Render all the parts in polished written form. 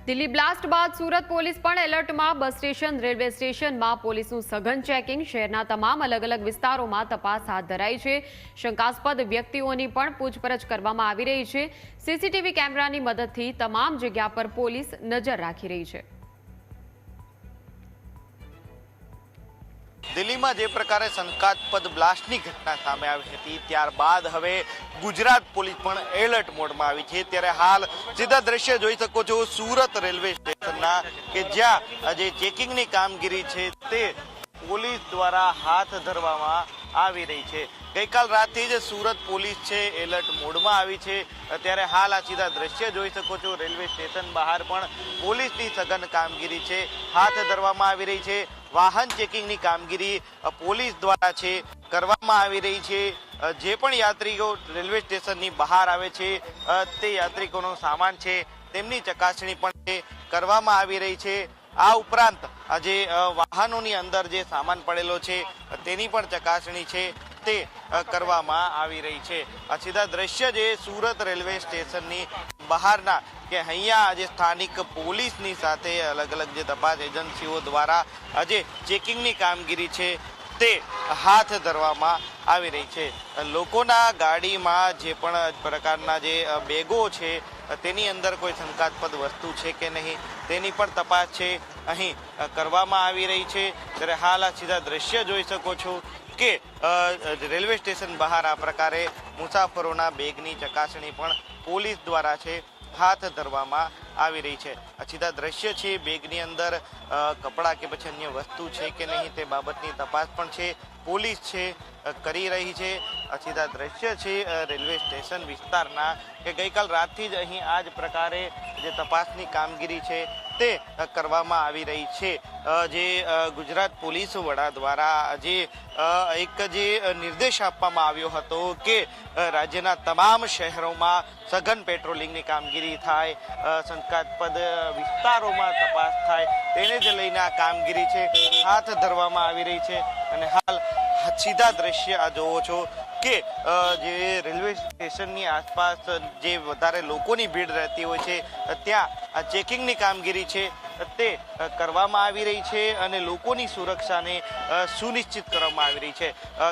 Delhi blast બાદ Surat police પણ એલર્ટમાં। Bus station, railway સ્ટેશનમાં પોલીસનું સઘન ચેકિંગ। શહેરના તમામ અલગ અલગ વિસ્તારોમાં તપાસ હાથ ધરાઈ છે। શંકાસ્પદ વ્યક્તિઓની પણ પૂછપરછ કરવામાં આવી રહી છે। સીસીટીવી કેમેરાની મદદથી તમામ જગ્યા પર પોલીસ નજર રાખી રહી છે। દિલ્હીમાં જે પ્રકારે શંકાસ્પદ બ્લાસ્ટની ઘટના સામે આવી હતી ત્યારબાદ હવે ગુજરાત પોલીસ પણ એલર્ટ મોડમાં આવી છે। ત્યારે હાલ સીધા દ્રશ્ય જોઈ શકો છો સુરત રેલવે સ્ટેશનના કે જ્યાં જે ચેકિંગની કામગીરી છે તે પોલીસ દ્વારા હાથ ધરવામાં આવી રહી છે। ગઈકાલ રાતથી જ સુરત પોલીસ છે એલર્ટ મોડમાં આવી છે। ત્યારે હાલ આ સીધા દ્રશ્ય જોઈ શકો છો। રેલવે સ્ટેશન બહાર પણ પોલીસની સઘન કામગીરી છે હાથ ધરવામાં આવી રહી છે। વાહન ચેકિંગની કામગીરી પોલીસ દ્વારા છે કરવામાં આવી રહી છે। જે પણ યાત્રીઓ રેલવે સ્ટેશનની બહાર આવે છે તે યાત્રિકોનો સામાન છે તેમની ચકાસણી પણ કરવામાં આવી રહી છે। આ ઉપરાંત જે વાહનોની અંદર જે સામાન પડેલો છે તેની પણ ચકાસણી છે તે કરવામાં આવી રહી છે। આ સીધા દ્રશ્ય જે સુરત રેલવે સ્ટેશનની બહારના કે અહીંયા જે સ્થાનિક પોલીસની સાથે અલગ અલગ જે તપાસ એજન્સીઓ દ્વારા આજે ચેકિંગની કામગીરી છે તે હાથ ધરવામાં આવી રહી છે। લોકોના ગાડીમાં જે પણ પ્રકારના જે બેગો છે તેની અંદર કોઈ શંકાસ્પદ વસ્તુ છે કે નહીં તેની પણ તપાસ છે અહીં કરવામાં આવી રહી છે। ત્યારે હાલ આ સીધા દ્રશ્ય જોઈ શકો છો કે રેલવે સ્ટેશન બહાર આ પ્રકારે મુસાફરોના બેગની ચકાસણી પણ પોલીસ દ્વારા છે હાથ ધરવામાં આવી રહી છે। આ સીધા દ્રશ્ય છે બેગની અંદર કપડાં કે પછી અન્ય વસ્તુ છે કે નહીં તે બાબતની તપાસ પણ છે પોલીસ છે કરી રહી છે। આ સીધા દ્રશ્ય છે રેલવે સ્ટેશન વિસ્તારના કે ગઈકાલ રાતથી જ અહીં આ જ પ્રકારે જે તપાસની કામગીરી છે તે કરવામાં આવી રહી છે। જે ગુજરાત પોલીસ વડા દ્વારા જે એક જે નિર્દેશ આપવામાં આવ્યો હતો કે રાજ્યના તમામ શહેરોમાં સઘન પેટ્રોલિંગની કામગીરી થાય, શંકાસ્પદ વિસ્તારોમાં તપાસ થાય તેને જ લઈને આ કામગીરી છે હાથ ધરવામાં આવી રહી છે। અને હાલ સીધા દ્રશ્ય આ જોવો છો કે જે રેલવે સ્ટેશનની આસપાસ જે વધારે લોકોની ભીડ રહેતી હોય છે ત્યાં આ ચેકિંગની કામગીરી છે તે કરવામાં આવી રહી છે અને લોકોની સુરક્ષાને સુનિશ્ચિત કરવામાં આવી રહી છે।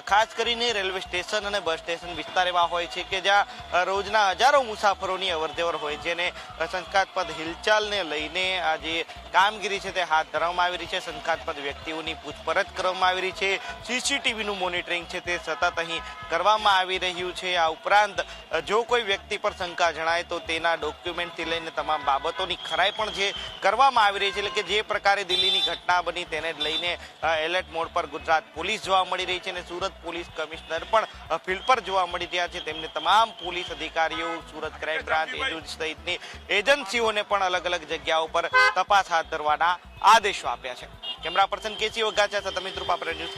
ખાસ કરીને રેલવે સ્ટેશન અને બસ સ્ટેશન વિસ્તાર એવા હોય છે કે જ્યાં રોજના હજારો મુસાફરોની અવરજવર હોય છે અને શંકાસ્પદ હિલચાલને લઈને આ જે કામગીરી છે તે હાથ ધરવામાં આવી રહી છે। શંકાસ્પદ વ્યક્તિઓની પૂછપરછ કરવામાં આવી રહી છે। સીસીટીવીનું મોનિટરિંગ છે તે સતત અહીં કરવામાં આવી રહ્યું છે। આ ઉપરાંત જો કોઈ વ્યક્તિ પર શંકા જણાય તો તેના ડોક્યુમેન્ટથી લઈને તમામ બાબતોની ખરાઈ પણ જે કરવામાં આવી રહી છે। એટલે કે જે પ્રકારે દિલ્હીની ઘટના બની તેને જ લઈને એલર્ટ મોડ પર ગુજરાત પોલીસ જોવા મળી રહી છે અને સુરત પોલીસ કમિશનર પણ ફિલ્ડ પર જોવા મળી રહ્યા છે। તેમને તમામ પોલીસ અધિકારીઓ, સુરત ક્રાઇમ બ્રાન્ચ સહિતની એજન્સીઓને પણ અલગ અલગ જગ્યાઓ પર તપાસ હાથ ધરવાના આદેશો આપ્યા છે। કેમેરા પર્સન કેસી વઘાસિયા સાથે અમિત રૂપાપરા ન્યૂઝ।